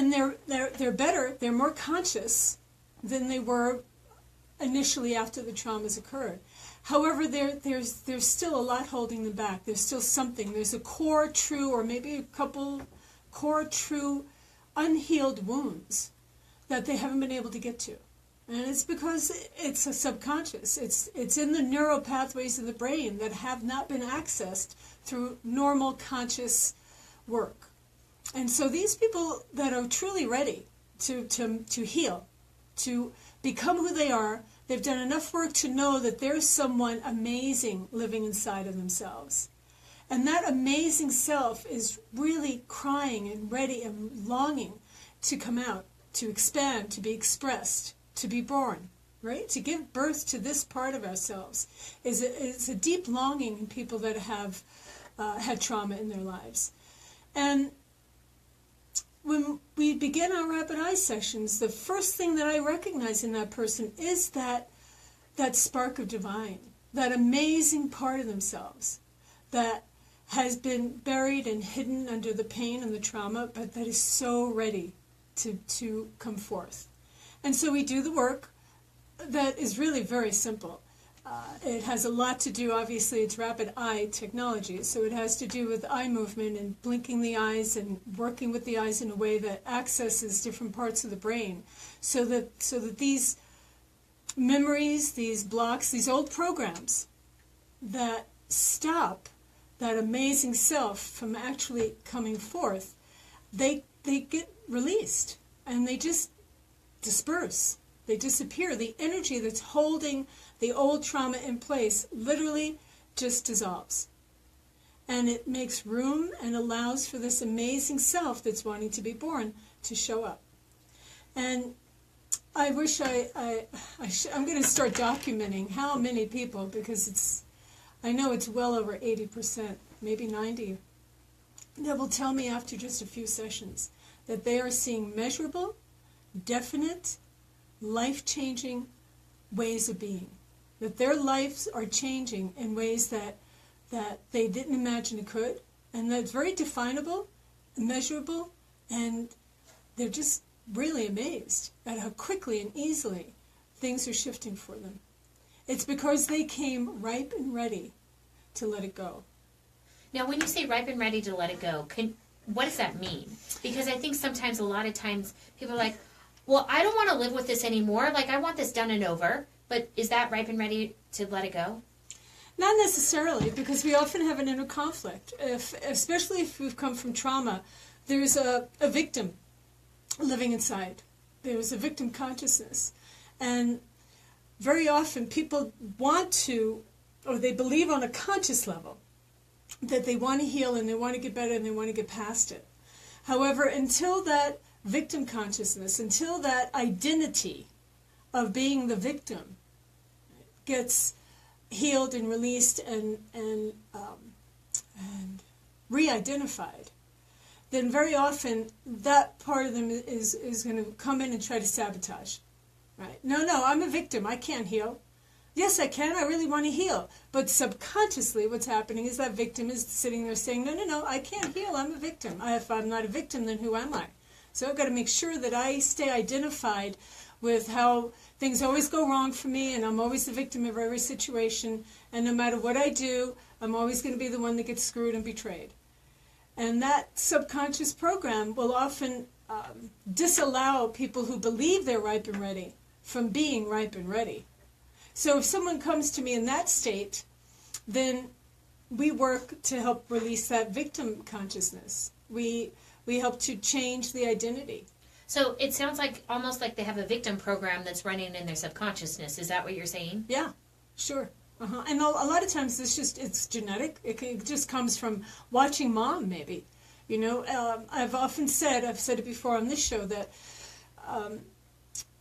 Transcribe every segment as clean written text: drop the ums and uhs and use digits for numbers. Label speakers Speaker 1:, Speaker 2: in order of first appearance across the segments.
Speaker 1: And they're better, they're more conscious than they were initially after the traumas occurred. However, there's still a lot holding them back. There's still something. There's a core true, or maybe a couple core true unhealed wounds that they haven't been able to get to. And it's because it's a subconscious. It's in the neural pathways of the brain that have not been accessed through normal conscious work. And so these people that are truly ready to heal, to become who they are, they've done enough work to know that there's someone amazing living inside of themselves. And that amazing self is really crying and ready and longing to come out, to expand, to be expressed, to be born, right? To give birth to this part of ourselves is a deep longing in people that have had trauma in their lives. And when we begin our rapid eye sessions, the first thing that I recognize in that person is that spark of divine, that amazing part of themselves that has been buried and hidden under the pain and the trauma, but that is so ready to come forth. And so we do the work that is really very simple. It has a lot to do, obviously, it's rapid eye technology, so it has to do with eye movement and blinking the eyes and working with the eyes in a way that accesses different parts of the brain, so that these memories, these blocks, these old programs that stop that amazing self from actually coming forth, they get released and they just disperse. They disappear. The energy that's holding the old trauma in place literally just dissolves. And it makes room and allows for this amazing self that's wanting to be born to show up. And I wish I'm going to start documenting how many people, because I know it's well over 80%, maybe 90%, that will tell me after just a few sessions that they are seeing measurable, definite, life-changing ways of being. That their lives are changing in ways that they didn't imagine it could. And that's very definable, measurable, and they're just really amazed at how quickly and easily things are shifting for them. It's because they came ripe and ready to let it go.
Speaker 2: Now, when you say ripe and ready to let it go, what does that mean? Because I think sometimes, a lot of times, people are like, well, I don't want to live with this anymore. Like, I want this done and over. But is that ripe and ready to let it go?
Speaker 1: Not necessarily, because we often have an inner conflict. Especially if we've come from trauma, there's a victim living inside. There's a victim consciousness. And very often people want to, or they believe on a conscious level, that they want to heal and they want to get better and they want to get past it. However, until that victim consciousness, until that identity of being the victim gets healed and released and re-identified, then very often that part of them is going to come in and try to sabotage. Right? No, I'm a victim. I can't heal. Yes, I can. I really want to heal. But subconsciously what's happening is that victim is sitting there saying, no, I can't heal. I'm a victim. If I'm not a victim, then who am I? So I've got to make sure that I stay identified with how things always go wrong for me, and I'm always the victim of every situation, and no matter what I do, I'm always going to be the one that gets screwed and betrayed. And that subconscious program will often disallow people who believe they're ripe and ready from being ripe and ready. So if someone comes to me in that state, then we work to help release that victim consciousness. We help to change the identity.
Speaker 2: So it sounds like almost like they have a victim program that's running in their subconsciousness. Is that what you're saying?
Speaker 1: Yeah, sure. And a lot of times it's genetic. It just comes from watching mom, maybe. You know, I've said it before on this show, that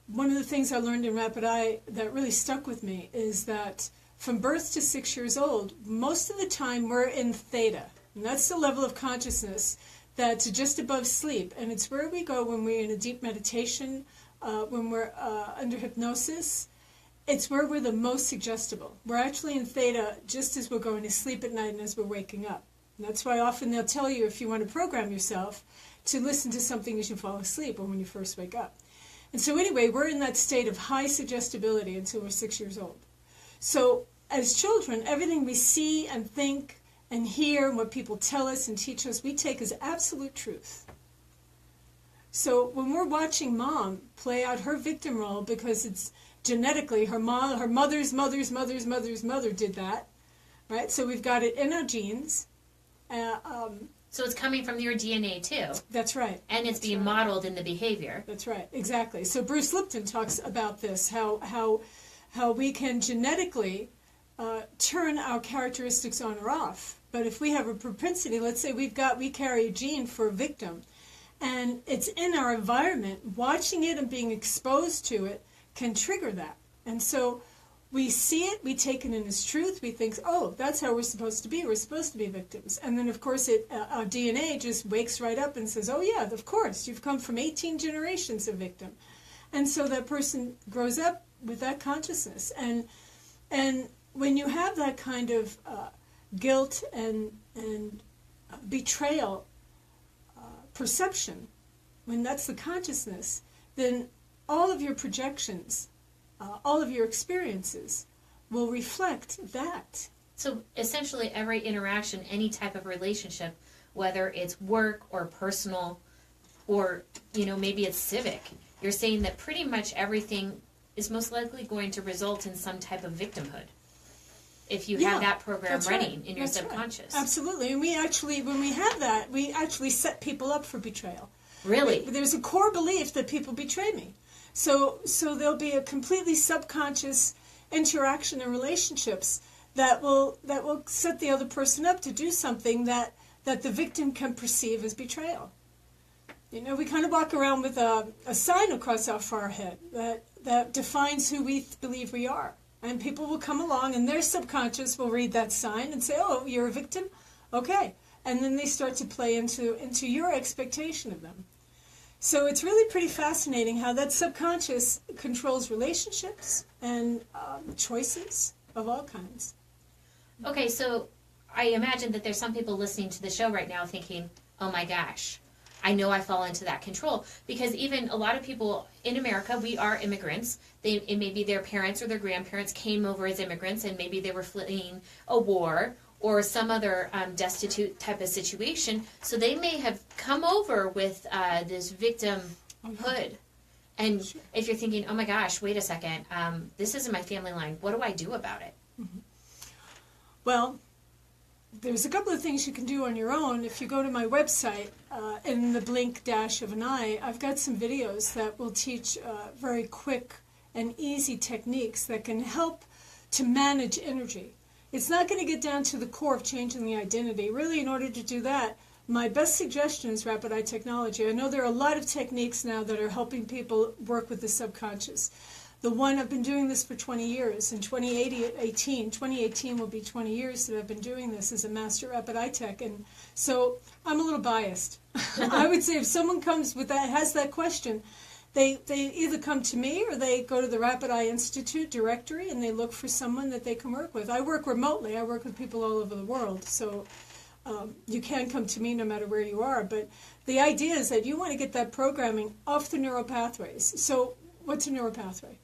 Speaker 1: one of the things I learned in Rapid Eye that really stuck with me is that from birth to 6 years old, most of the time we're in theta. And that's the level of consciousness that's just above sleep. And it's where we go when we're in a deep meditation, when we're under hypnosis. It's where we're the most suggestible. We're actually in theta just as we're going to sleep at night and as we're waking up. And that's why often they'll tell you, if you want to program yourself, to listen to something as you fall asleep or when you first wake up. And so anyway, we're in that state of high suggestibility until we're 6 years old. So as children, everything we see and think and hear and what people tell us and teach us, we take as absolute truth. So when we're watching mom play out her victim role, because it's genetically her mother's mother did that, right? So we've got it in our genes.
Speaker 2: So it's coming from your DNA too.
Speaker 1: That's right.
Speaker 2: And it's being modeled in the behavior.
Speaker 1: That's right, exactly. So Bruce Lipton talks about this, how we can genetically turn our characteristics on or off. But if we have a propensity, let's say we carry a gene for a victim, and it's in our environment, watching it and being exposed to it can trigger that. And so we see it, we take it in as truth, we think, oh, that's how we're supposed to be. We're supposed to be victims. And then, of course, our DNA just wakes right up and says, oh, yeah, of course, you've come from 18 generations of victim. And so that person grows up with that consciousness. And when you have that kind of guilt and betrayal perception, when that's the consciousness, then all of your projections, all of your experiences will reflect that.
Speaker 2: So essentially every interaction, any type of relationship, whether it's work or personal or, maybe it's civic, you're saying that pretty much everything is most likely going to result in some type of victimhood if you have that program running in your subconscious.
Speaker 1: Right. Absolutely. And when we have that, we actually set people up for betrayal.
Speaker 2: Really?
Speaker 1: There's a core belief that people betray me. So there'll be a completely subconscious interaction in relationships that will set the other person up to do something that the victim can perceive as betrayal. We kind of walk around with a sign across our forehead that defines who we believe we are. And people will come along and their subconscious will read that sign and say, oh, you're a victim? Okay. And then they start to play into your expectation of them. So it's really pretty fascinating how that subconscious controls relationships and choices of all kinds.
Speaker 2: Okay, so I imagine that there's some people listening to the show right now thinking, oh my gosh, I know I fall into that control. Because even a lot of people in America, we are immigrants. It may be their parents or their grandparents came over as immigrants, and maybe they were fleeing a war or some other destitute type of situation. So they may have come over with this victimhood. And if you're thinking, oh my gosh, wait a second, this isn't my family line, what do I do about it?
Speaker 1: Mm-hmm. Well, there's a couple of things you can do on your own. If you go to my website, in the blink dash of an eye, I've got some videos that will teach very quick and easy techniques that can help to manage energy. It's not going to get down to the core of changing the identity. Really, in order to do that, my best suggestion is rapid eye technology. I know there are a lot of techniques now that are helping people work with the subconscious. The one, I've been doing this for 20 years. In 2018 will be 20 years that I've been doing this as a master rapid eye tech. And so I'm a little biased. I would say if someone comes with that, has that question, they either come to me or they go to the Rapid Eye Institute directory and they look for someone that they can work with. I work remotely. I work with people all over the world. So you can come to me no matter where you are. But the idea is that you want to get that programming off the neural pathways. So what's a neural pathway?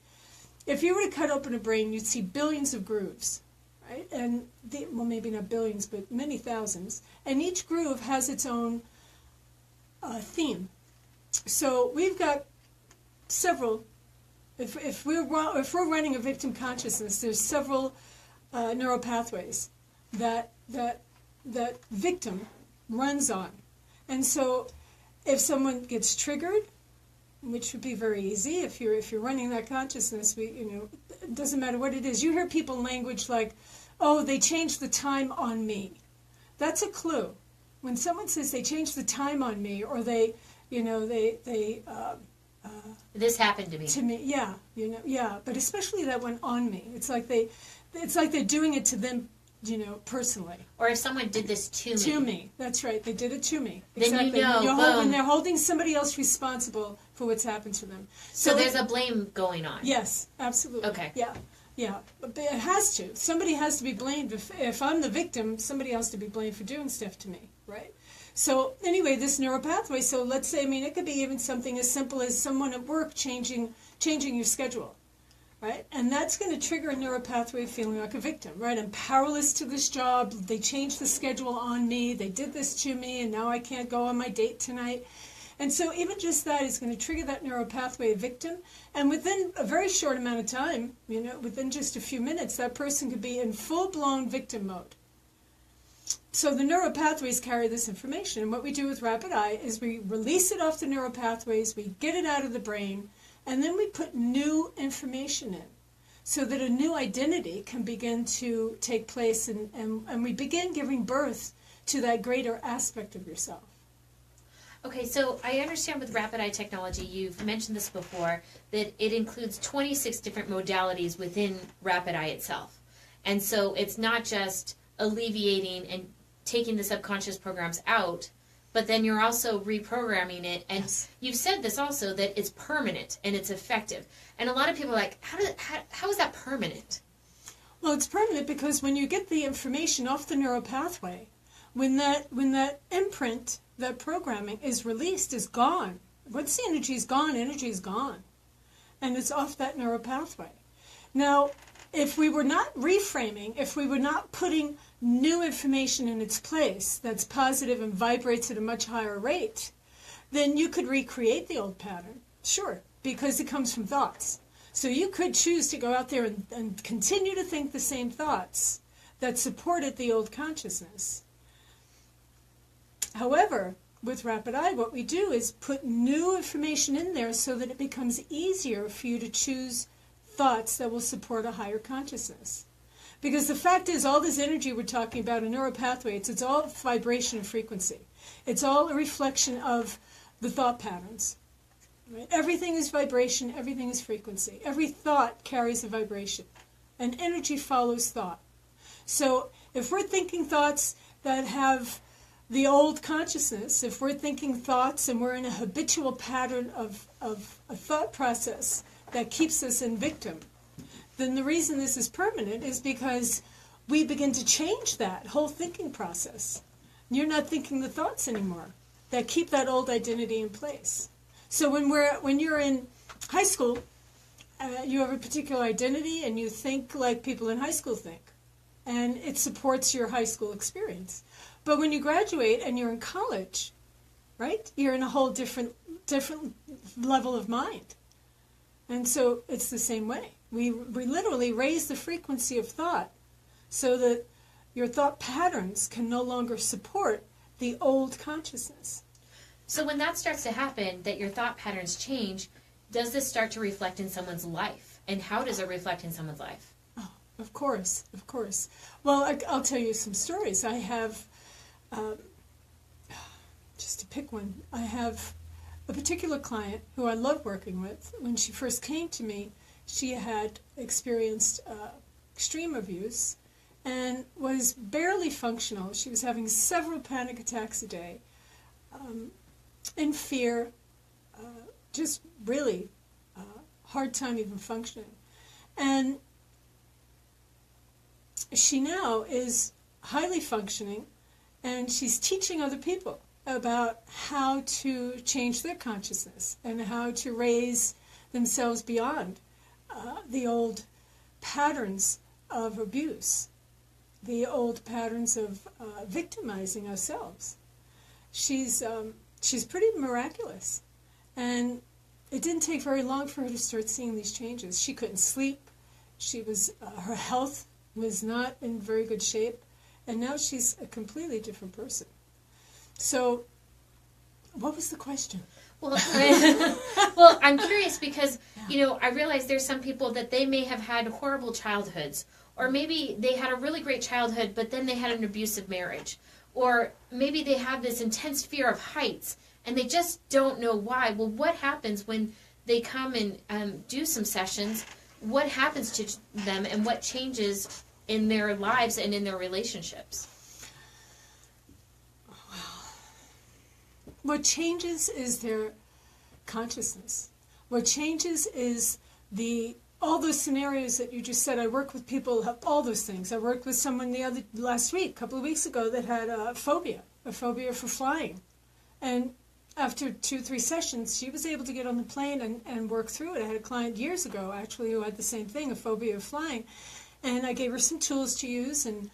Speaker 1: If you were to cut open a brain, you'd see billions of grooves, right? And well, maybe not billions, but many thousands. And each groove has its own theme. So we've got several. If we're running a victim consciousness, there's several neural pathways that victim runs on. And so if someone gets triggered, which would be very easy if you're running that consciousness, it doesn't matter what it is. You hear people language like, oh, they changed the time on me. That's a clue. When someone says they changed the time on me, or they
Speaker 2: this happened to me.
Speaker 1: To me, yeah. But especially that one on me. It's like they're doing it to them, personally.
Speaker 2: Or if someone did this to me.
Speaker 1: To me, that's right. They did it to me.
Speaker 2: Then
Speaker 1: exactly.
Speaker 2: When
Speaker 1: they're holding somebody else responsible for what's happened to them.
Speaker 2: So there's a blame going on.
Speaker 1: Yes, absolutely.
Speaker 2: Okay.
Speaker 1: Yeah. But it has to. Somebody has to be blamed. If I'm the victim, somebody has to be blamed for doing stuff to me, right? So anyway, this neuropathway, so let's say, I mean, it could be even something as simple as someone at work changing your schedule, right? And that's going to trigger a neuropathway of feeling like a victim, right? I'm powerless to this job. They changed the schedule on me. They did this to me, and now I can't go on my date tonight. And so even just that is going to trigger that neuropathway of victim. And within a very short amount of time, within just a few minutes, that person could be in full-blown victim mode. So the neuropathways carry this information. And what we do with Rapid Eye is we release it off the neuropathways, we get it out of the brain, and then we put new information in so that a new identity can begin to take place, and we begin giving birth to that greater aspect of yourself.
Speaker 2: Okay, so I understand with Rapid Eye technology, you've mentioned this before, that it includes 26 different modalities within Rapid Eye itself. And so it's not just alleviating and taking the subconscious programs out, but then you're also reprogramming it. And yes, you've said this also, that it's permanent and it's effective. And a lot of people are like, how is that permanent?
Speaker 1: Well, it's permanent because when you get the information off the neuropathway, when that imprint, that programming is released, is gone. Once the energy is gone, energy is gone. And it's off that neuropathway. Now, if we were not reframing, if we were not putting new information in its place that's positive and vibrates at a much higher rate, then you could recreate the old pattern. Sure, because it comes from thoughts. So you could choose to go out there and continue to think the same thoughts that supported the old consciousness. However, with Rapid Eye, what we do is put new information in there so that it becomes easier for you to choose thoughts that will support a higher consciousness. Because the fact is, all this energy we're talking about, a neuropathway, it's all vibration and frequency. It's all a reflection of the thought patterns. Right? Everything is vibration, everything is frequency. Every thought carries a vibration, and energy follows thought. So if we're thinking thoughts that have the old consciousness, if we're thinking thoughts and we're in a habitual pattern of a thought process that keeps us in victim, then the reason this is permanent is because we begin to change that whole thinking process. You're not thinking the thoughts anymore that keep that old identity in place. So when you're in high school, you have a particular identity and you think like people in high school think, and it supports your high school experience. But when you graduate and you're in college, right, you're in a whole different level of mind. And so it's the same way. We literally raise the frequency of thought so that your thought patterns can no longer support the old consciousness.
Speaker 2: So when that starts to happen, that your thought patterns change, does this start to reflect in someone's life? And how does it reflect in someone's life?
Speaker 1: Oh, of course, of course. Well, I'll tell you some stories. I have, just to pick one, I have a particular client who I love working with. When she first came to me, she had experienced extreme abuse and was barely functional. She was having several panic attacks a day, in fear, just really hard time even functioning. And she now is highly functioning, and she's teaching other people about how to change their consciousness and how to raise themselves beyond the old patterns of abuse, the old patterns of victimizing ourselves. She's pretty miraculous, and it didn't take very long for her to start seeing these changes. She couldn't sleep. She was her health was not in very good shape, and now she's a completely different person. So, what was the question?
Speaker 2: Well, well, I'm curious because, I realize there's some people that they may have had horrible childhoods, or maybe they had a really great childhood, but then they had an abusive marriage, or maybe they have this intense fear of heights, and they just don't know why. Well, what happens when they come and do some sessions? What happens to them, and what changes in their lives and in their relationships?
Speaker 1: What changes is their consciousness. What changes is all those scenarios that you just said. I work with people who have all those things. I worked with someone last week, a couple of weeks ago, that had a phobia, a phobia for flying. And after 2-3 sessions, she was able to get on the plane and work through it. I had a client years ago, actually, who had the same thing, a phobia of flying. And I gave her some tools to use, and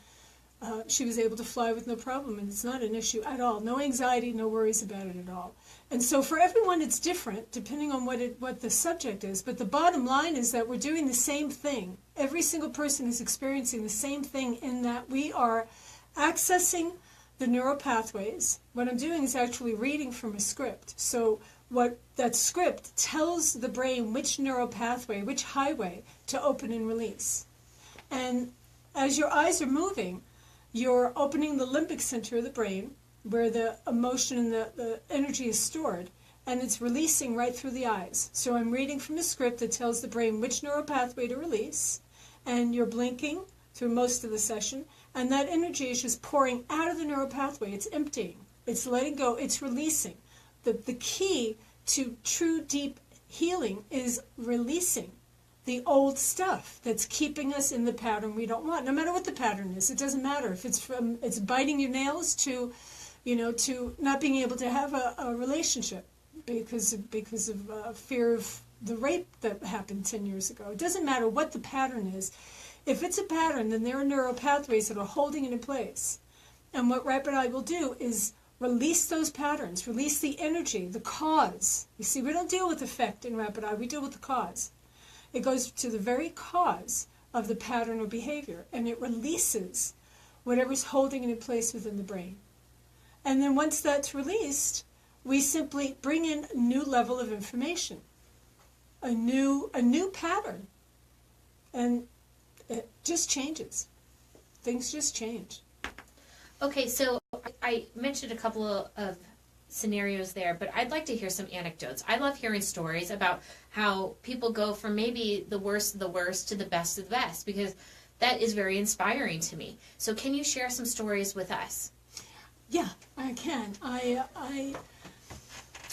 Speaker 1: she was able to fly with no problem. And it's not an issue at all. No anxiety, no worries about it at all. And so for everyone, it's different, depending on what the subject is. But the bottom line is that we're doing the same thing. Every single person is experiencing the same thing in that we are accessing the neural pathways. What I'm doing is actually reading from a script. So what that script tells the brain which neural pathway, which highway to open and release. And as your eyes are moving, you're opening the limbic center of the brain, where the emotion and the energy is stored, and it's releasing right through the eyes. So I'm reading from a script that tells the brain which neural pathway to release, and you're blinking through most of the session, and that energy is just pouring out of the neural pathway. It's emptying. It's letting go. It's releasing. The key to true deep healing is releasing the old stuff that's keeping us in the pattern we don't want. No matter what the pattern is, it doesn't matter if it's from it's biting your nails to, to not being able to have a relationship because of fear of the rape that happened 10 years ago. It doesn't matter what the pattern is. If it's a pattern, then there are neural pathways that are holding it in place. And what Rapid Eye will do is release those patterns, release the energy, the cause. You see, we don't deal with effect in Rapid Eye, we deal with the cause. It goes to the very cause of the pattern or behavior, and it releases whatever's holding it in place within the brain. And then once that's released, we simply bring in a new level of information, a new pattern, and it just changes. Things just change.
Speaker 2: Okay, so I mentioned a couple of scenarios there, but I'd like to hear some anecdotes. I love hearing stories about how people go from maybe the worst of the worst to the best of the best, because that is very inspiring to me. So can you share some stories with us?
Speaker 1: Yeah, I can. I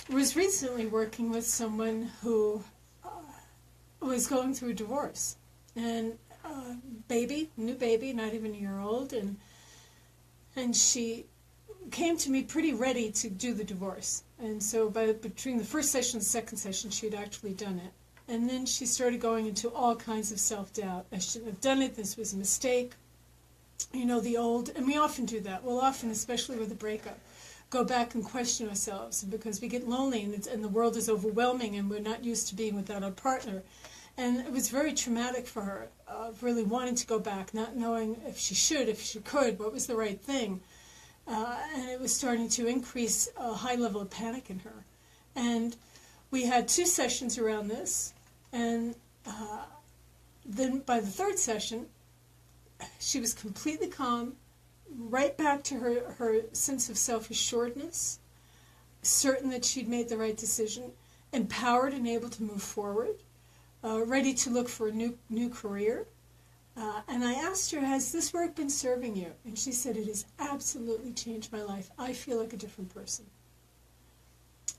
Speaker 1: was recently working with someone who was going through a divorce, and new baby, not even a year old, and she came to me pretty ready to do the divorce. And so between the first session and the second session, she had actually done it. And then she started going into all kinds of self-doubt. I shouldn't have done it. This was a mistake. The old, and we often do that. We'll often, especially with a breakup, go back and question ourselves because we get lonely and the world is overwhelming and we're not used to being without a partner. And it was very traumatic for her, really wanting to go back, not knowing if she should, if she could, what was the right thing. And it was starting to increase a high level of panic in her. And we had 2 sessions around this, and then by the third session, she was completely calm, right back to her sense of self-assuredness, certain that she'd made the right decision, empowered and able to move forward, ready to look for a new career. And I asked her, has this work been serving you? And she said, it has absolutely changed my life. I feel like a different person.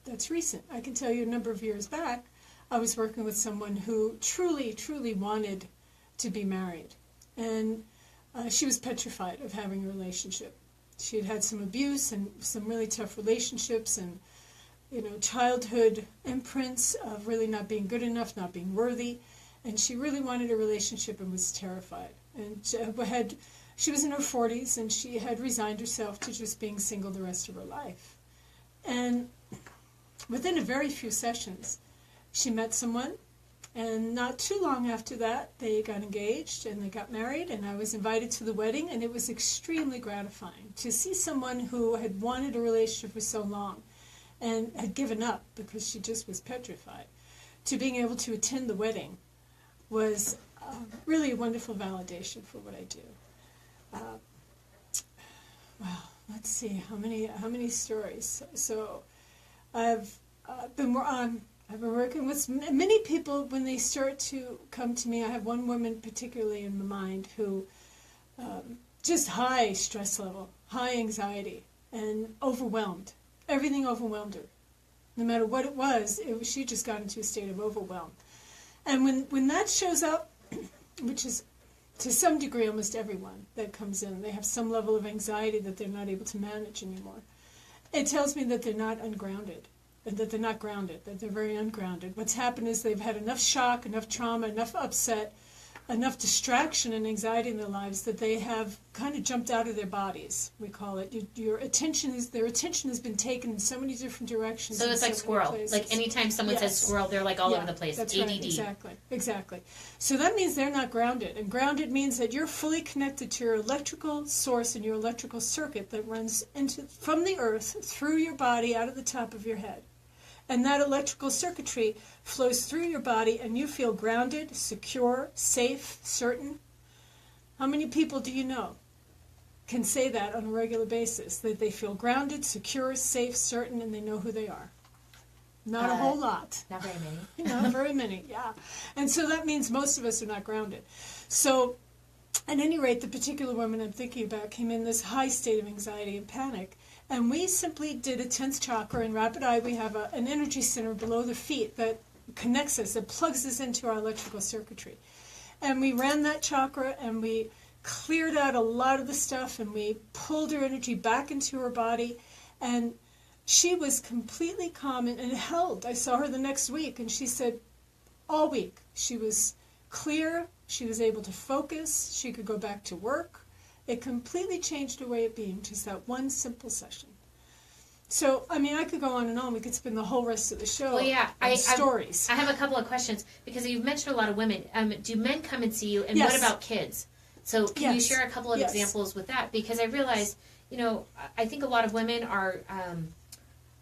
Speaker 1: That's recent. I can tell you a number of years back, I was working with someone who truly, truly wanted to be married. And she was petrified of having a relationship. She had had some abuse and some really tough relationships and, childhood imprints of really not being good enough, not being worthy. And she really wanted a relationship and was terrified. And she was in her 40s, and she had resigned herself to just being single the rest of her life. And within a very few sessions, she met someone, and not too long after that, they got engaged and they got married, and I was invited to the wedding, and it was extremely gratifying to see someone who had wanted a relationship for so long and had given up because she just was petrified, to being able to attend the wedding was really a wonderful validation for what I do. Well, let's see how many stories. So I've been working with many people when they start to come to me. I have one woman particularly in my mind who just high stress level, high anxiety, and overwhelmed. Everything overwhelmed her. No matter what it was, she just got into a state of overwhelm. And when that shows up, which is to some degree, almost everyone that comes in, they have some level of anxiety that they're not able to manage anymore. It tells me that they're not ungrounded, and that they're not grounded, that they're very ungrounded. What's happened is they've had enough shock, enough trauma, enough upset, enough distraction and anxiety in their lives that they have kind of jumped out of their bodies, we call it. Their attention has been taken in so many different directions.
Speaker 2: So it's like squirrel. Like anytime someone says squirrel, they're like all over the place.
Speaker 1: That's
Speaker 2: ADD.
Speaker 1: Right, exactly. So that means they're not grounded. And grounded means that you're fully connected to your electrical source and your electrical circuit that runs from the earth through your body out of the top of your head. And that electrical circuitry flows through your body, and you feel grounded, secure, safe, certain. How many people do you know can say that on a regular basis, that they feel grounded, secure, safe, certain, and they know who they are? Not a whole lot.
Speaker 2: Not very many.
Speaker 1: Not very many, yeah. And so that means most of us are not grounded. So at any rate, the particular woman I'm thinking about came in this high state of anxiety and panic. And we simply did a 10th chakra. In Rapid Eye, we have an energy center below the feet that connects us, that plugs us into our electrical circuitry. And we ran that chakra, and we cleared out a lot of the stuff, and we pulled her energy back into her body. And she was completely calm and held. I saw her the next week, and she said all week she was clear, she was able to focus, she could go back to work. It completely changed her way of being, just that one simple session. So, I mean, I could go on and on. We could spend the whole rest of the show on stories.
Speaker 2: I have a couple of questions, because you've mentioned a lot of women. Do men come and see you, and
Speaker 1: Yes.
Speaker 2: what about kids? So can you share a couple of
Speaker 1: Yes.
Speaker 2: examples with that? Because I realize, I think a lot of women are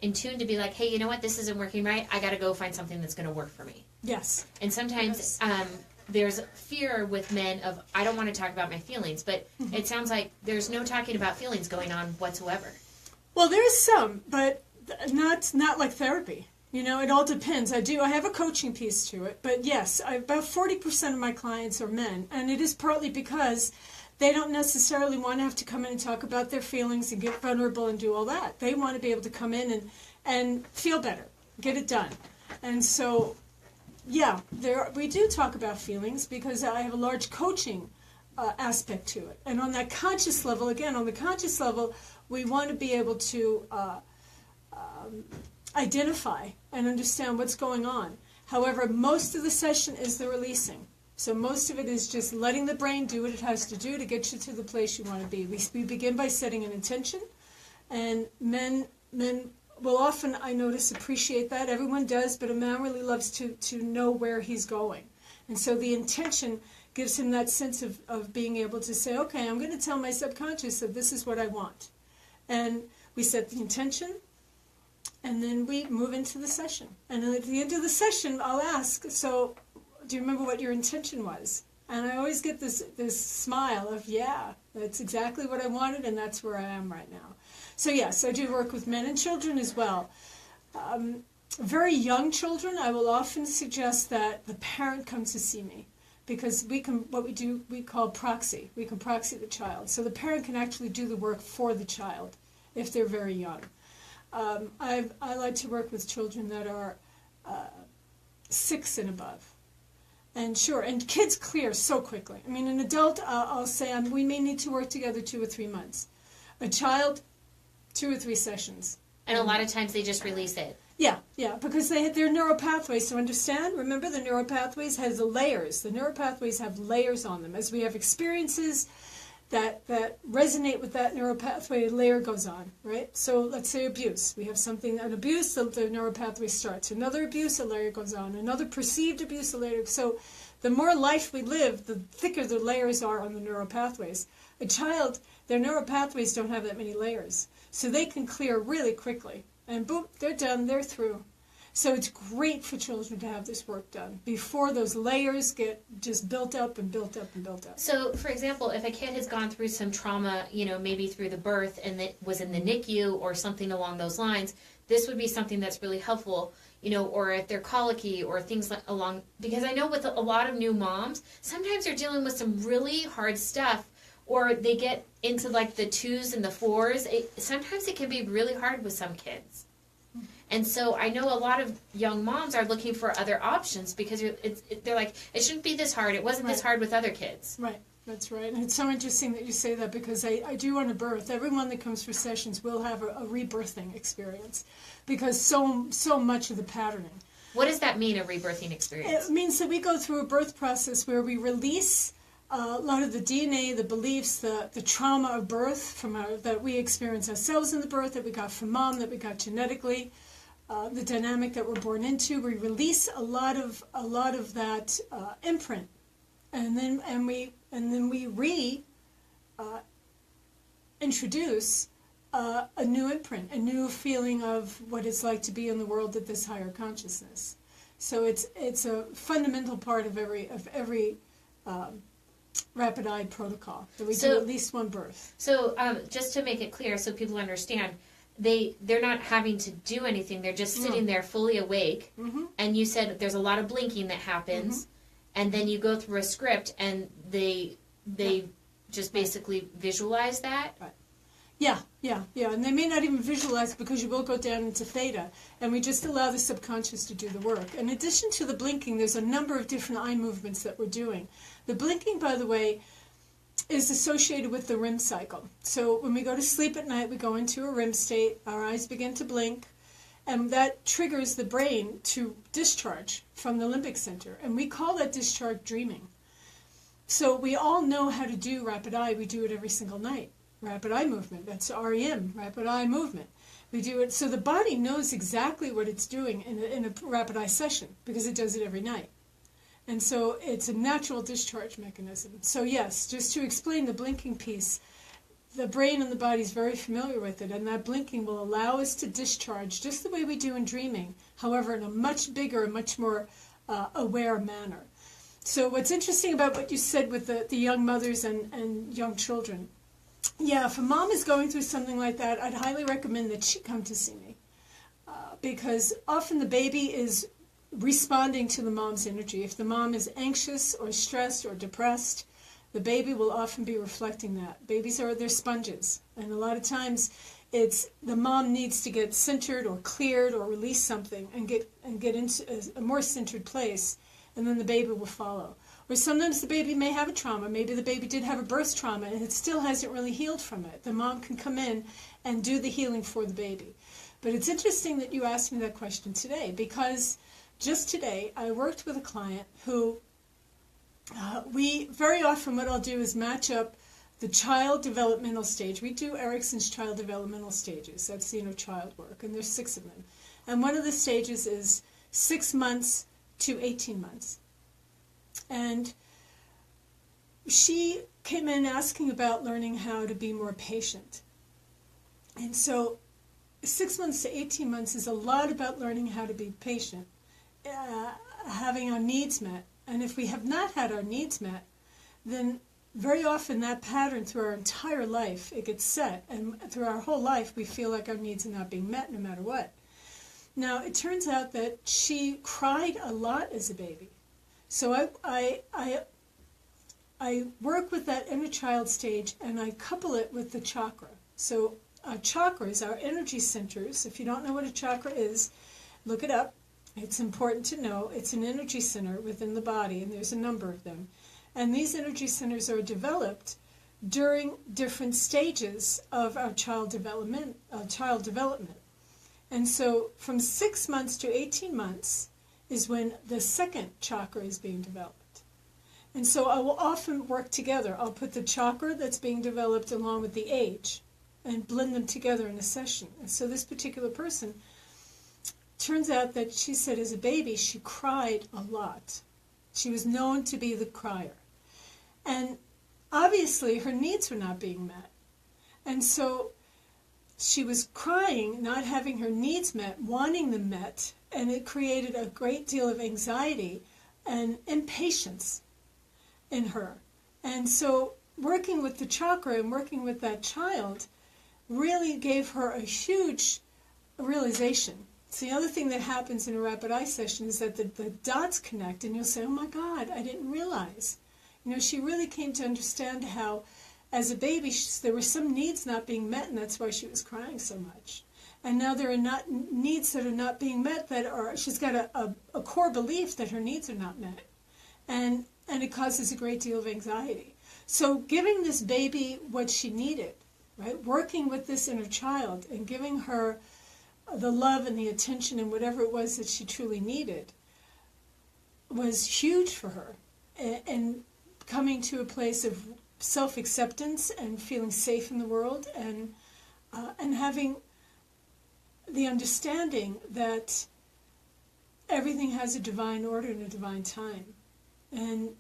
Speaker 2: in tune to be like, hey, you know what, this isn't working right. I got to go find something that's going to work for me.
Speaker 1: Yes.
Speaker 2: And sometimes there's fear with men of, I don't want to talk about my feelings, but it sounds like there's no talking about feelings going on whatsoever.
Speaker 1: Well, there is some, but not like therapy. It all depends. I have a coaching piece to it, but yes, about 40% of my clients are men, and it is partly because they don't necessarily want to have to come in and talk about their feelings and get vulnerable and do all that. They want to be able to come in and feel better, get it done. And so, yeah, we do talk about feelings because I have a large coaching aspect to it. And on that conscious level, we want to be able to identify and understand what's going on. However, most of the session is the releasing. So most of it is just letting the brain do what it has to do to get you to the place you want to be. We begin by setting an intention, and men will often, I notice, appreciate that. Everyone does, but a man really loves to know where he's going. And so the intention gives him that sense of being able to say, okay, I'm going to tell my subconscious that this is what I want. And we set the intention, and then we move into the session. And then at the end of the session, I'll ask, so do you remember what your intention was? And I always get this smile of, yeah, that's exactly what I wanted, and that's where I am right now. So yes, I do work with men and children as well. Very young children, I will often suggest that the parent comes to see me, because we call proxy. We can proxy the child. So the parent can actually do the work for the child if they're very young. I like to work with children that are 6 and above. And sure, and kids clear so quickly. I mean, an adult, I'll say, we may need to work together 2 or 3 months. A child, 2 or 3 sessions.
Speaker 2: And a lot of times they just release it.
Speaker 1: Yeah, because they're neural pathways. So understand, remember, the neural pathways has the layers. The neural pathways have layers on them. As we have experiences that resonate with that neural pathway, a layer goes on, right? So let's say abuse. We have an abuse, the neural pathway starts. Another abuse, a layer goes on. Another perceived abuse, a layer. So the more life we live, the thicker the layers are on the neural pathways. A child, their neural pathways don't have that many layers. So they can clear really quickly. And boom, they're done, they're through. So it's great for children to have this work done before those layers get just built up and built up and built up.
Speaker 2: So, for example, if a kid has gone through some trauma, maybe through the birth and it was in the NICU or something along those lines, this would be something that's really helpful, or if they're colicky or things along, because I know with a lot of new moms, sometimes they're dealing with some really hard stuff, or they get into like the 2s and the 4s. Sometimes it can be really hard with some kids. And so I know a lot of young moms are looking for other options because they're like, it shouldn't be this hard. It wasn't this hard with other kids.
Speaker 1: Right. That's right. And it's so interesting that you say that, because I do want to birth. Everyone that comes for sessions will have a rebirthing experience, because so much of the patterning.
Speaker 2: What does that mean, a rebirthing experience?
Speaker 1: It means that we go through a birth process where we release a lot of the DNA, the beliefs, the trauma of birth that we experience ourselves in the birth, that we got from mom, that we got genetically, the dynamic that we're born into. We release a lot of that imprint, and then we introduce a new imprint, a new feeling of what it's like to be in the world at this higher consciousness. So it's a fundamental part of every rapid eye protocol, that we do at least one birth.
Speaker 2: So just to make it clear, so people understand, they're not having to do anything. They're just sitting there fully awake. Mm-hmm. And you said there's a lot of blinking that happens, and then you go through a script, and they just basically visualize that.
Speaker 1: Right. Yeah. And they may not even visualize, because you will go down into theta, and we just allow the subconscious to do the work. In addition to the blinking, there's a number of different eye movements that we're doing. The blinking, by the way, is associated with the REM cycle. So when we go to sleep at night, we go into a REM state, our eyes begin to blink, and that triggers the brain to discharge from the limbic center. And we call that discharge dreaming. So we all know how to do rapid eye. We do it every single night. Rapid eye movement, that's REM, rapid eye movement. We do it, so the body knows exactly what it's doing in a rapid eye session, because it does it every night. And so it's a natural discharge mechanism. So yes, just to explain the blinking piece, the brain and the body is very familiar with it, and that blinking will allow us to discharge just the way we do in dreaming, however in a much bigger, much more aware manner. So what's interesting about what you said with the young mothers and young children, yeah, if a mom is going through something like that, I'd highly recommend that she come to see me, because often the baby is responding to the mom's energy. If the mom is anxious or stressed or depressed, the baby will often be reflecting that. Babies they're sponges, and a lot of times it's the mom needs to get centered or cleared or release something and get into a more centered place, and then the baby will follow. Or sometimes the baby may have a trauma. Maybe the baby did have a birth trauma and it still hasn't really healed from it. The mom can come in and do the healing for the baby. But it's interesting that you asked me that question today, because just today I worked with a client who very often what I'll do is match up the child developmental stage. We do Erickson's child developmental stages. That's the inner child work, and there's 6 of them. And one of the stages is 6 months to 18 months. And she came in asking about learning how to be more patient. And so 6 months to 18 months is a lot about learning how to be patient, having our needs met. And if we have not had our needs met, then very often that pattern through our entire life, it gets set. And through our whole life, we feel like our needs are not being met no matter what. Now, it turns out that she cried a lot as a baby. So I work with that inner child stage, and I couple it with the chakra. So our chakras, our energy centers, if you don't know what a chakra is, look it up. It's important to know. It's an energy center within the body, and there's a number of them. And these energy centers are developed during different stages of our child development. And so from 6 months to 18 months is when the second chakra is being developed. And so I will often work together. I'll put the chakra that's being developed along with the age and blend them together in a session. And so this particular person, turns out that she said as a baby she cried a lot. She was known to be the crier. And obviously her needs were not being met. And so she was crying, not having her needs met, wanting them met, and it created a great deal of anxiety and impatience in her. And so working with the chakra and working with that child really gave her a huge realization. So the other thing that happens in a rapid eye session is that the dots connect, and you'll say, oh my God, I didn't realize. You know, she really came to understand how, as a baby, there were some needs not being met, and that's why she was crying so much. And now there are not needs that are not being met she's got a core belief that her needs are not met. And it causes a great deal of anxiety. So giving this baby what she needed, right? Working with this inner child and giving her the love and the attention and whatever it was that she truly needed was huge for her. And coming to a place of self-acceptance and feeling safe in the world, and having the understanding that everything has a divine order and a divine time. And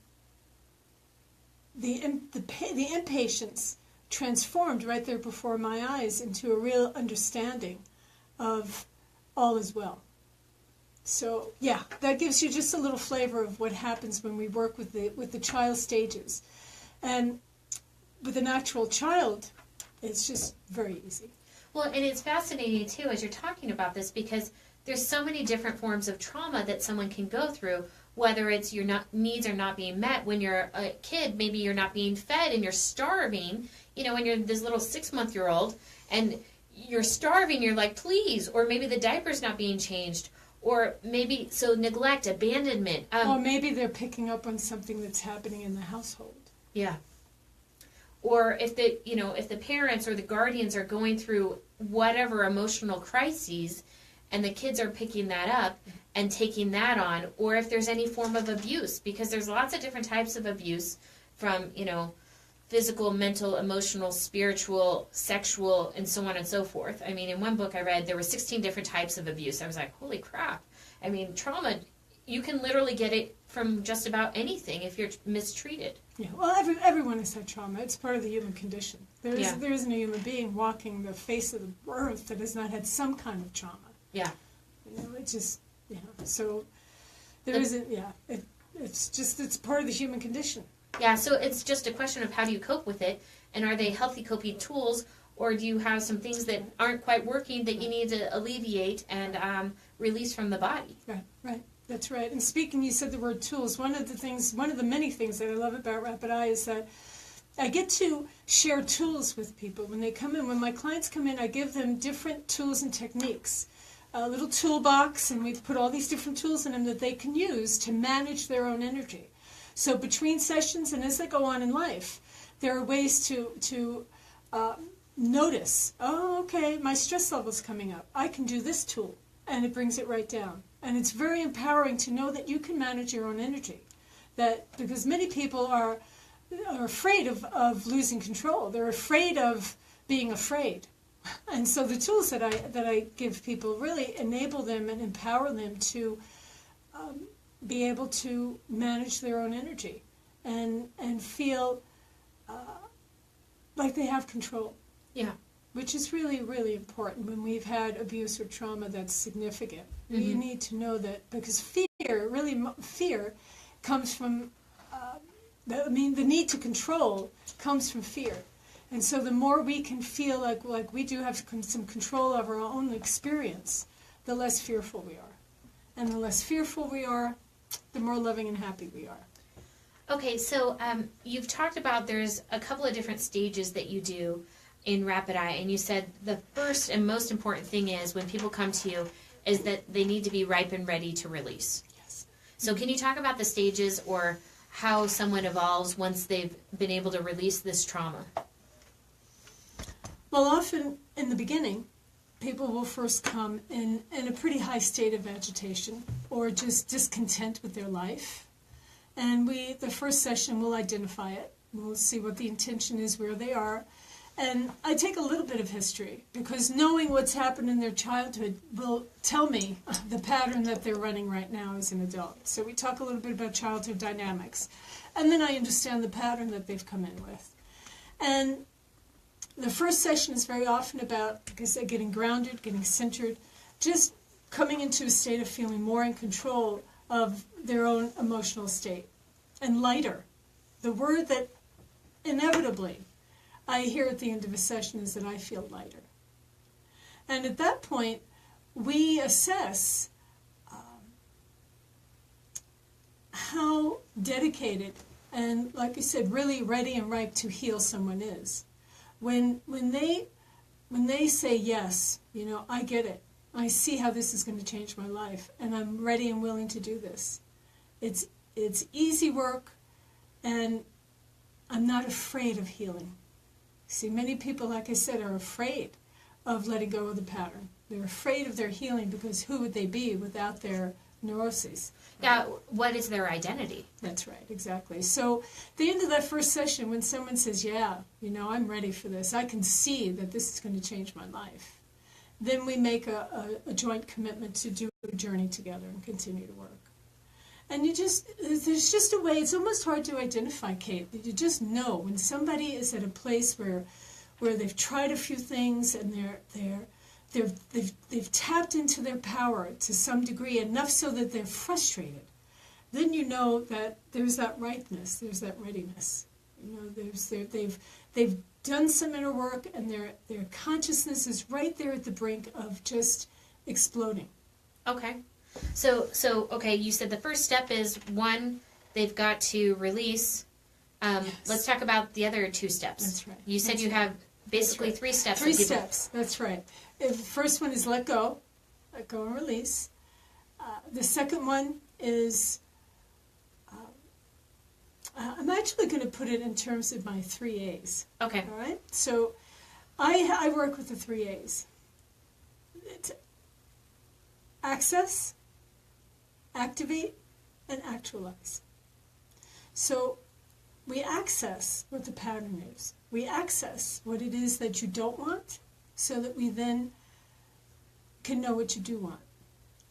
Speaker 1: the impatience transformed right there before my eyes into a real understanding of all is well. So yeah, that gives you just a little flavor of what happens when we work with the child stages. And with an actual child, it's just very easy.
Speaker 2: Well, and it's fascinating too as you're talking about this, because there's so many different forms of trauma that someone can go through, whether it's your needs are not being met when you're a kid, maybe you're not being fed and you're starving, when you're this little 6-month-old and you're starving, you're like, please, or maybe the diaper's not being changed, or maybe, so neglect, abandonment.
Speaker 1: Or maybe they're picking up on something that's happening in the household.
Speaker 2: Yeah. Or if the parents or the guardians are going through whatever emotional crises, and the kids are picking that up and taking that on, or if there's any form of abuse, because there's lots of different types of abuse, from, physical, mental, emotional, spiritual, sexual, and so on and so forth. I mean, in one book I read, there were 16 different types of abuse. I was like, holy crap. I mean, trauma, you can literally get it from just about anything if you're mistreated.
Speaker 1: Yeah, well, everyone has had trauma. It's part of the human condition. There isn't a human being walking the face of the earth that has not had some kind of trauma.
Speaker 2: Yeah.
Speaker 1: It's just, so there isn't, it's part of the human condition.
Speaker 2: Yeah, so it's just a question of how do you cope with it, and are they healthy coping tools, or do you have some things that aren't quite working that you need to alleviate and release from the body?
Speaker 1: Right. That's right. And speaking, you said the word tools. One of the many things that I love about Rapid Eye is that I get to share tools with people when they come in. When my clients come in, I give them different tools and techniques. A little toolbox, and we've put all these different tools in them that they can use to manage their own energy. So between sessions and as they go on in life, there are ways to notice, oh, okay, my stress level's coming up. I can do this tool, and it brings it right down. And it's very empowering to know that you can manage your own energy. Because many people are afraid of losing control. They're afraid of being afraid. And so the tools that I give people really enable them and empower them to be able to manage their own energy and feel like they have control.
Speaker 2: Yeah.
Speaker 1: Which is really, really important when we've had abuse or trauma that's significant.
Speaker 2: Mm-hmm.
Speaker 1: You need to know that, because fear comes from, the need to control comes from fear. And so the more we can feel like we do have some control over our own experience, the less fearful we are. And the less fearful we are, the more loving and happy we are.
Speaker 2: Okay, so you've talked about there's a couple of different stages that you do in Rapid Eye, and you said the first and most important thing is when people come to you is that they need to be ripe and ready to release.
Speaker 1: Yes.
Speaker 2: So can you talk about the stages or how someone evolves once they've been able to release this trauma?
Speaker 1: Well, often in the beginning, people will first come in a pretty high state of agitation or just discontent with their life. And the first session, we'll identify it. We'll see what the intention is, where they are. And I take a little bit of history, because knowing what's happened in their childhood will tell me the pattern that they're running right now as an adult. So we talk a little bit about childhood dynamics. And then I understand the pattern that they've come in with. And the first session is very often about, like I said, getting grounded, getting centered, just coming into a state of feeling more in control of their own emotional state. And lighter. The word that inevitably I hear at the end of a session is that I feel lighter. And at that point, we assess how dedicated and, like you said, really ready and ripe to heal someone is. When they say yes, I get it. I see how this is going to change my life, and I'm ready and willing to do this. It's easy work, and I'm not afraid of healing. See, many people, like I said, are afraid of letting go of the pattern. They're afraid of their healing because who would they be without their neuroses?
Speaker 2: Yeah, what is their identity?
Speaker 1: That's right, exactly. So at the end of that first session, when someone says, yeah, I'm ready for this, I can see that this is going to change my life, then we make a joint commitment to do a journey together and continue to work. And there's just a way, it's almost hard to identify, Kate, that you just know when somebody is at a place where they've tried a few things and they've tapped into their power to some degree, enough so that they're frustrated. Then you know that there's that ripeness, there's that readiness. They've done some inner work, and their consciousness is right there at the brink of just exploding.
Speaker 2: Okay. So okay, you said the first step is, one, they've got to release.
Speaker 1: Yes.
Speaker 2: Let's talk about the other two steps.
Speaker 1: That's right.
Speaker 2: You said you have basically 3 steps.
Speaker 1: 3 steps, that's right. The first one is let go and release. The second one is, I'm actually going to put it in terms of my 3 A's.
Speaker 2: Okay.
Speaker 1: All right? So I work with the 3 A's. It's access, activate, and actualize. So we access what the pattern is. We access what it is that you don't want, so that we then can know what you do want.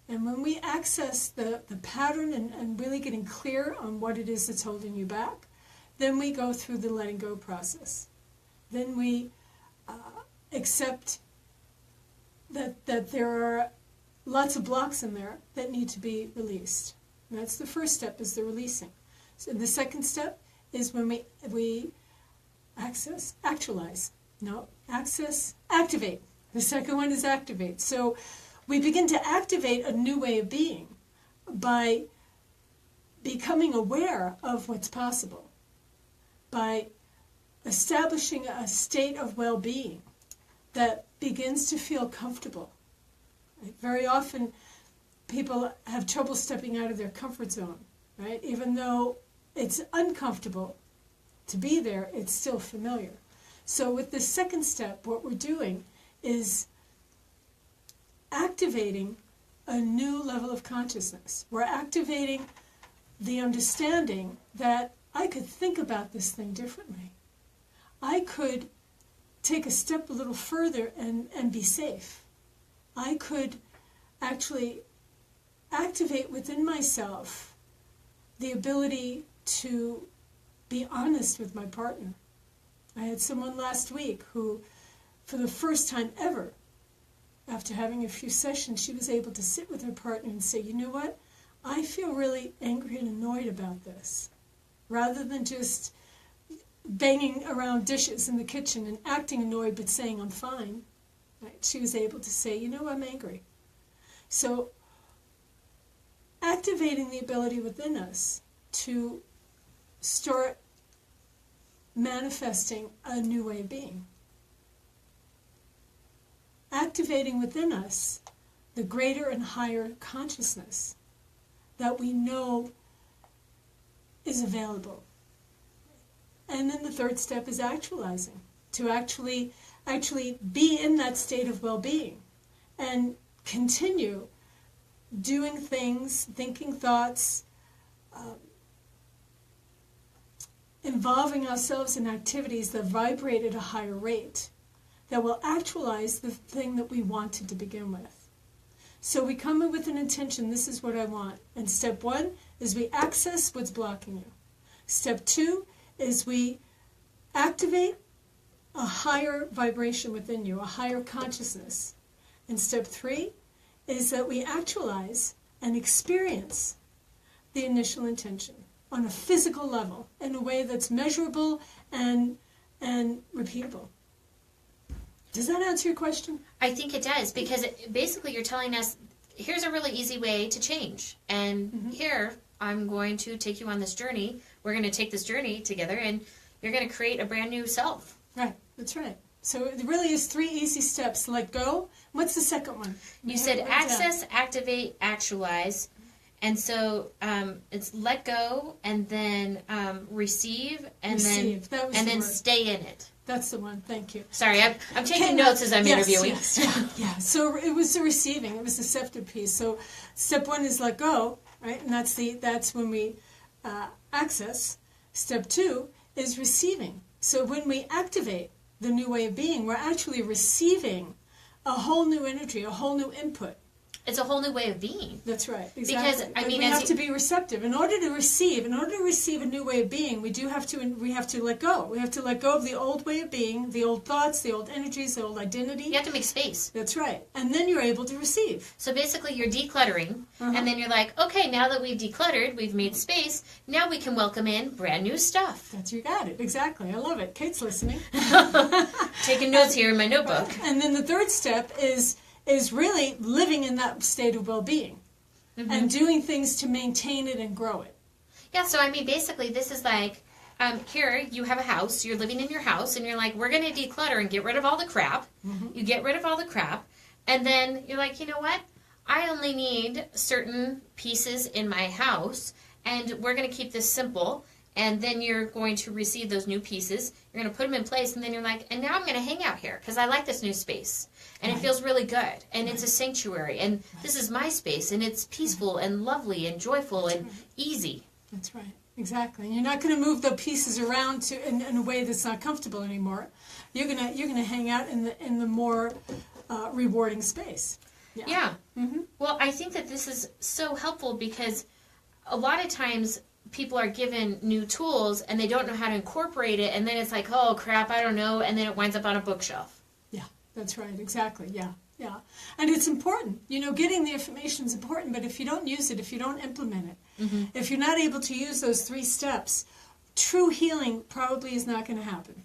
Speaker 1: And when we access the pattern and really getting clear on what it is that's holding you back, then we go through the letting go process. Then we accept that there are lots of blocks in there that need to be released. And that's the first step, is the releasing. So the second step is when we access, actualize. No, access, activate. The second one is activate. So we begin to activate a new way of being by becoming aware of what's possible, by establishing a state of well-being that begins to feel comfortable. Right? Very often people have trouble stepping out of their comfort zone, right? Even though it's uncomfortable to be there, it's still familiar. So with the second step, what we're doing is activating a new level of consciousness. We're activating the understanding that I could think about this thing differently. I could take a step a little further and be safe. I could actually activate within myself the ability to be honest with my partner. I had someone last week who, for the first time ever, after having a few sessions, she was able to sit with her partner and say, you know what, I feel really angry and annoyed about this. Rather than just banging around dishes in the kitchen and acting annoyed but saying I'm fine, right? She was able to say, you know, I'm angry. So activating the ability within us to start manifesting a new way of being. Activating within us the greater and higher consciousness that we know is available. And then the third step is actualizing, to actually be in that state of well-being and continue doing things, thinking thoughts, involving ourselves in activities that vibrate at a higher rate, that will actualize the thing that we wanted to begin with. So we come in with an intention, this is what I want. And step 1 is we access what's blocking you. Step 2 is we activate a higher vibration within you, a higher consciousness. And step 3 is that we actualize and experience the initial intention on a physical level in a way that's measurable and repeatable. Does that answer your question?
Speaker 2: I think it does, because basically you're telling us, here's a really easy way to change. And here, I'm going to take you on this journey. We're going to take this journey together, and you're going to create a brand new self.
Speaker 1: Right, that's right. So it really is 3 easy steps. Let go. What's the second one?
Speaker 2: You said access, activate, actualize. And so it's let go, and then receive, and then stay in it.
Speaker 1: That's the one. Thank you.
Speaker 2: Sorry, I'm taking notes as I'm interviewing.
Speaker 1: Yes, yeah. So it was the receiving. It was the receptive piece. So step one is let go, right? And that's when we access. Step two is receiving. So when we activate the new way of being, we're actually receiving a whole new energy, a whole new input.
Speaker 2: It's a whole new way of being.
Speaker 1: That's right. Exactly.
Speaker 2: Because
Speaker 1: we have to be receptive. In order to receive a new way of being, we have to let go. We have to let go of the old way of being, the old thoughts, the old energies, the old identity.
Speaker 2: You have to make space.
Speaker 1: That's right. And then you're able to receive.
Speaker 2: So basically you're decluttering, and then you're like, okay, now that we've decluttered, we've made space, now we can welcome in brand new stuff.
Speaker 1: You got it. Exactly. I love it. Kate's listening.
Speaker 2: Taking notes here in my notebook.
Speaker 1: And then the third step is really living in that state of well-being and doing things to maintain it and grow it.
Speaker 2: Yeah, so I mean, basically this is like, here you have a house, you're living in your house, and you're like, we're going to declutter and get rid of all the crap. You get rid of all the crap, and then you're like, you know what? I only need certain pieces in my house, and we're going to keep this simple. And then you're going to receive those new pieces. You're going to put them in place, and then you're like, and now I'm going to hang out here because I like this new space. And it feels really good. And it's a sanctuary. And this is my space. And it's peaceful and lovely and joyful and easy.
Speaker 1: That's right. Exactly. And you're not going to move the pieces around in a way that's not comfortable anymore. You're going to hang out in the more rewarding space.
Speaker 2: Yeah. Well, I think that this is so helpful because a lot of times people are given new tools and they don't know how to incorporate it, and then it's like, oh crap, I don't know, and then it winds up on a bookshelf.
Speaker 1: Yeah, that's right, exactly, yeah. And it's important. Getting the information is important, but if you don't use it, if you don't implement it, if you're not able to use those 3 steps, true healing probably is not going to happen.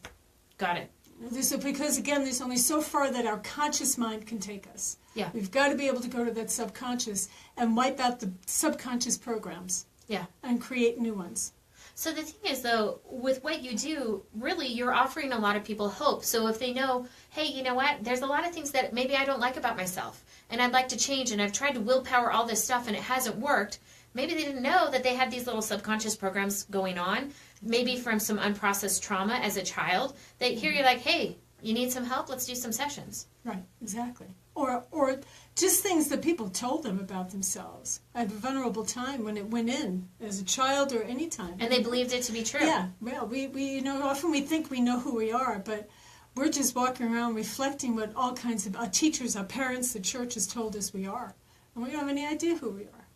Speaker 2: Got it.
Speaker 1: Because, again, there's only so far that our conscious mind can take us.
Speaker 2: Yeah.
Speaker 1: We've got to be able to go to that subconscious and wipe out the subconscious programs.
Speaker 2: Yeah.
Speaker 1: And create new ones.
Speaker 2: So the thing is, though, with what you do, really, you're offering a lot of people hope. So if they know, hey, you know what, there's a lot of things that maybe I don't like about myself, and I'd like to change, and I've tried to willpower all this stuff, and it hasn't worked. Maybe they didn't know that they had these little subconscious programs going on, maybe from some unprocessed trauma as a child, that here you're like, hey, you need some help? Let's do some sessions.
Speaker 1: Right, exactly. Or just things that people told them about themselves at a vulnerable time when it went in as a child or any time.
Speaker 2: And they believed it to be true.
Speaker 1: Yeah, well, we often we think we know who we are, but we're just walking around reflecting what all kinds of our teachers, our parents, the church has told us we are. And we don't have any idea who we are.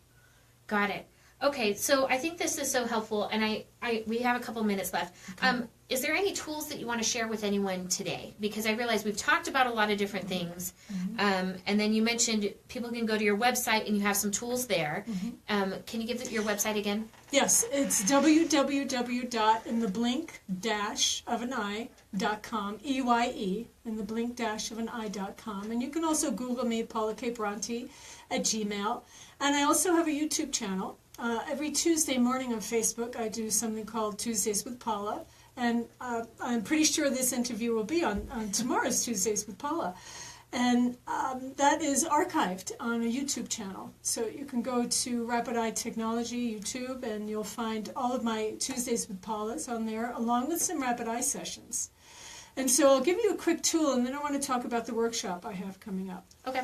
Speaker 2: Got it. Okay, so I think this is so helpful, and we have a couple minutes left. Okay. Is there any tools that you want to share with anyone today? Because I realize we've talked about a lot of different things, and then you mentioned people can go to your website and you have some tools there. Can you give your website again?
Speaker 1: Yes, it's www.intheblink-of-an-eye.com, EYE, intheblink-of-an-eye.com, and you can also Google me, Paula K Bronte, at Gmail, and I also have a YouTube channel. Every Tuesday morning on Facebook, I do something called Tuesdays with Paula, and I'm pretty sure this interview will be on tomorrow's Tuesdays with Paula. And that is archived on a YouTube channel. So you can go to Rapid Eye Technology YouTube, and you'll find all of my Tuesdays with Paula's on there, along with some Rapid Eye sessions. And so I'll give you a quick tool, and then I want to talk about the workshop I have coming up.
Speaker 2: Okay.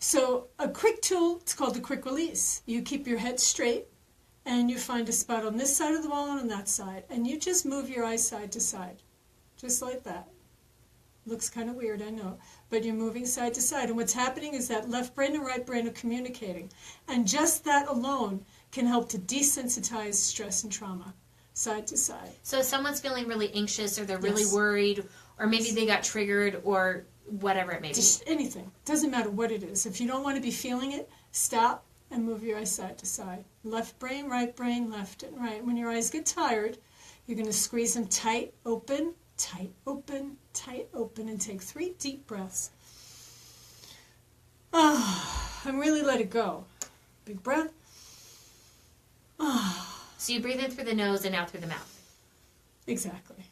Speaker 1: So a quick tool, it's called the quick release. You keep your head straight, and you find a spot on this side of the wall and on that side, and you just move your eyes side to side, just like that. Looks kind of weird, I know, but you're moving side to side, and what's happening is that left brain and right brain are communicating, and just that alone can help to desensitize stress and trauma, side to side.
Speaker 2: So if someone's feeling really anxious, or they're really worried, or maybe they got triggered, or whatever it may be.
Speaker 1: Just anything. Doesn't matter what it is. If you don't want to be feeling it, stop and move your eyes side to side. Left brain, left and right. When your eyes get tired, you're going to squeeze them tight, open, and take 3 deep breaths. And really let it go. Big breath.
Speaker 2: So you breathe in through the nose and out through the mouth.
Speaker 1: Exactly.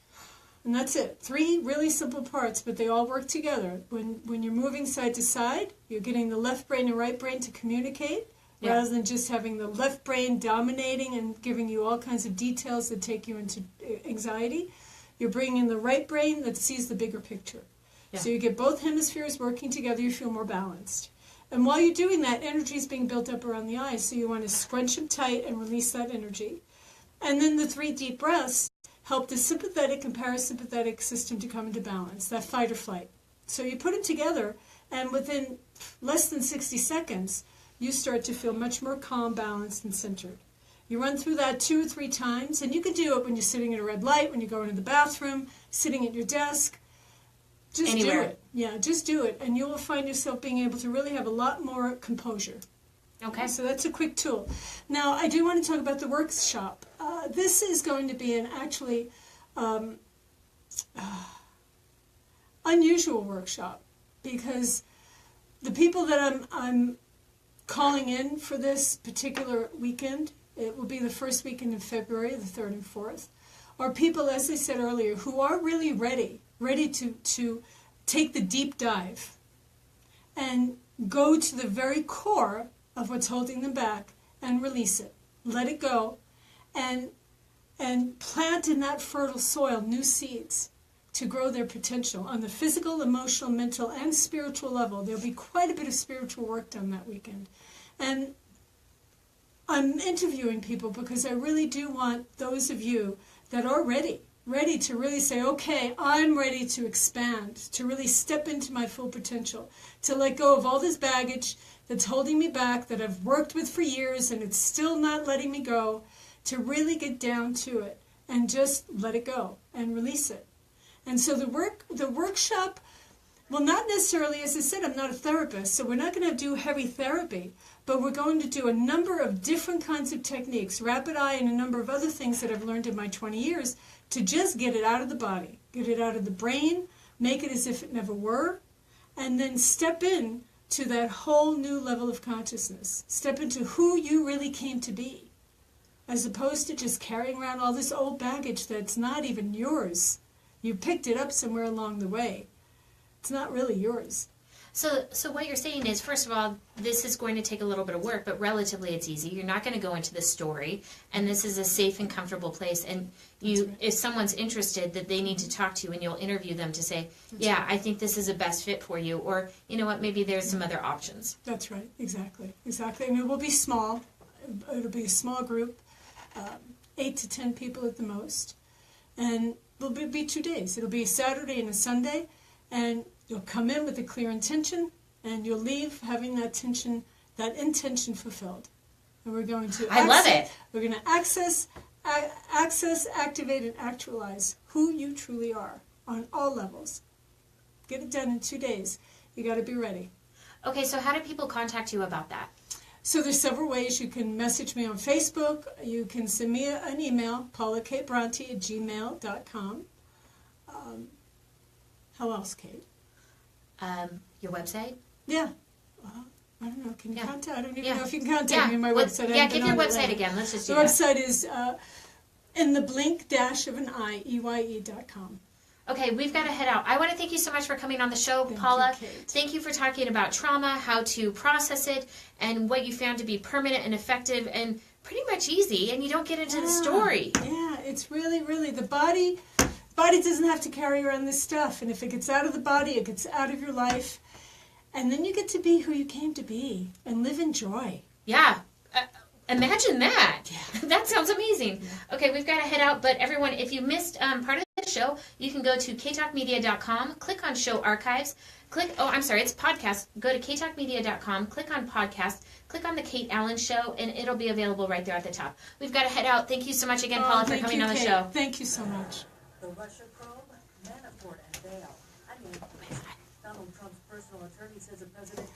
Speaker 1: And that's it. 3 really simple parts, but they all work together. When you're moving side to side, you're getting the left brain and right brain to communicate.
Speaker 2: Yeah.
Speaker 1: rather than just having the left brain dominating and giving you all kinds of details that take you into anxiety. You're bringing in the right brain that sees the bigger picture.
Speaker 2: Yeah.
Speaker 1: So you get both hemispheres working together, you feel more balanced. And while you're doing that, energy is being built up around the eyes, so you want to scrunch them tight and release that energy. And then the 3 deep breaths help the sympathetic and parasympathetic system to come into balance, that fight or flight. So you put it together, and within less than 60 seconds, you start to feel much more calm, balanced, and centered. You run through that 2 or 3 times, and you can do it when you're sitting at a red light, when you're going to the bathroom, sitting at your desk. Just
Speaker 2: Anywhere.
Speaker 1: do it. Yeah, just do it, and you will find yourself being able to really have a lot more composure.
Speaker 2: Okay.
Speaker 1: So that's a quick tool. Now, I do want to talk about the workshop. This is going to be an actually unusual workshop, because the people that I'm calling in for this particular weekend, it will be the first weekend in February, the 3rd and 4th, are people, as I said earlier, who are really ready to take the deep dive and go to the very core of what's holding them back and release it, let it go, and plant in that fertile soil new seeds to grow their potential on the physical, emotional, mental, and spiritual level. There'll be quite a bit of spiritual work done that weekend. And I'm interviewing people because I really do want those of you that are ready to really say, okay, I'm ready to expand, to really step into my full potential, to let go of all this baggage that's holding me back, that I've worked with for years and it's still not letting me go, to really get down to it and just let it go and release it. And so the workshop will not necessarily, as I said, I'm not a therapist, so we're not going to do heavy therapy, but we're going to do a number of different kinds of techniques, rapid eye and a number of other things that I've learned in my 20 years, to just get it out of the body, get it out of the brain, make it as if it never were, and then step in to that whole new level of consciousness. Step into who you really came to be, as opposed to just carrying around all this old baggage that's not even yours. You picked it up somewhere along the way. It's not really yours.
Speaker 2: So what you're saying is, first of all, this is going to take a little bit of work, but relatively it's easy. You're not going to go into the story, and this is a safe and comfortable place. And you, if someone's interested, that they need to talk to you, and you'll interview them to say, yeah, I think this is a best fit for you, or you know what, maybe there's some other options.
Speaker 1: That's right, exactly. And it will be small. It'll be a small group, 8 to 10 people at the most, and it'll be 2 days. It'll be a Saturday and a Sunday, and you'll come in with a clear intention, and you'll leave having that intention fulfilled. And we're going to
Speaker 2: love it.
Speaker 1: We're going to access, activate, and actualize who you truly are on all levels. Get it done in 2 days. You got to be ready.
Speaker 2: Okay, so how do people contact you about that?
Speaker 1: So there's several ways. You can message me on Facebook. You can send me an email, paulakbronte@gmail.com. How else, Kate?
Speaker 2: Your website?
Speaker 1: Yeah. I don't know. Can you contact? I don't even know if you can contact
Speaker 2: Yeah.
Speaker 1: me on my website.
Speaker 2: Yeah, give your website again. Let's just do
Speaker 1: The
Speaker 2: that.
Speaker 1: website is in the blink-of-an-eye.com.
Speaker 2: Okay, we've got to head out. I want to thank you so much for coming on the show, Paula. Thank you for talking about trauma, how to process it, and what you found to be permanent and effective and pretty much easy, and you don't get into the story.
Speaker 1: Yeah, it's really, really, the body doesn't have to carry around this stuff, and if it gets out of the body, it gets out of your life, and then you get to be who you came to be and live in joy.
Speaker 2: Yeah. Imagine that. Yeah. That sounds amazing. Yeah. Okay, we've got to head out, but everyone, if you missed part of the show, you can go to ktalkmedia.com, click on show archives, it's podcast. Go to ktalkmedia.com, click on podcast, click on the Kate Allen Show, and it'll be available right there at the top. We've got to head out. Thank you so much again, Paula, for coming on the show.
Speaker 1: Thank you so much.
Speaker 3: The Russia probe, Manafort and bail. Donald Trump's personal attorney says the president